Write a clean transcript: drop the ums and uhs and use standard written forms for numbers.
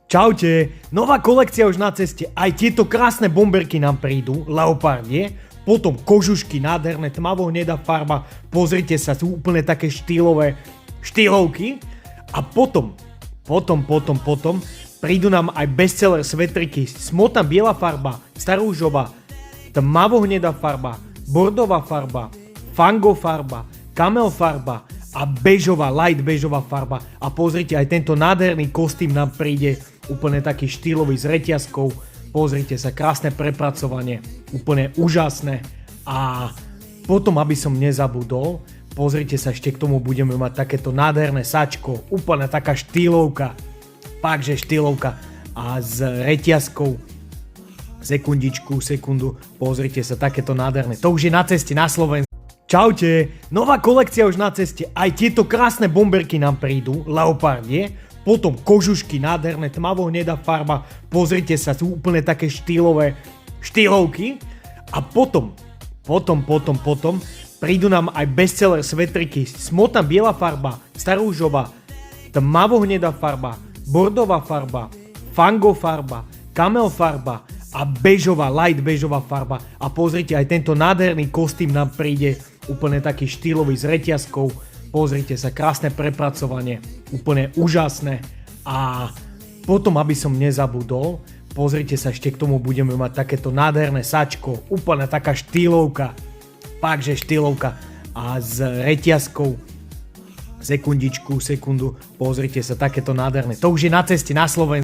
Čaute, nová kolekcia už na ceste, aj tieto krásne bomberky nám prídu, leopardie, potom kožušky, nádherné, tmavo-hnedá farba, pozrite sa, sú úplne také štýlovky a potom prídu nám aj bestseller svetriky, smotná biela farba, starúžová, tmavo-hnedá farba, bordová farba, fango farba, kamel farba a bežová, light bežová farba a pozrite, aj tento nádherný kostým nám príde úplne taký štýlový s reťazkou, pozrite sa, krásne prepracovanie, úplne úžasné a potom, aby som nezabudol, pozrite sa, ešte k tomu budeme mať takéto nádherné sačko, úplne taká štýlovka, fakt, že štýlovka a s reťazkou, sekundu, pozrite sa, takéto nádherné, to už je na ceste na Slovensku. Čaute, nová kolekcia už na ceste, aj tieto krásne bomberky nám prídu, leopardie, potom kožušky, nádherné, tmavo-hnedá farba, pozrite sa, sú úplne také štýlovky a potom prídu nám aj bestseller svetriky, smotná biela farba, starúžová, tmavo-hnedá farba, bordová farba, fango farba, kamel farba a bežová, light bežová farba a pozrite, aj tento nádherný kostým nám príde úplne taký štýlový s reťazkou, pozrite sa, krásne prepracovanie, úplne úžasné a potom, aby som nezabudol, pozrite sa, ešte k tomu budeme mať takéto nádherné sačko, úplne taká štýlovka, fakt, že štýlovka a s reťazkou, sekundu, pozrite sa, takéto nádherné, to už je na ceste na Slovensku.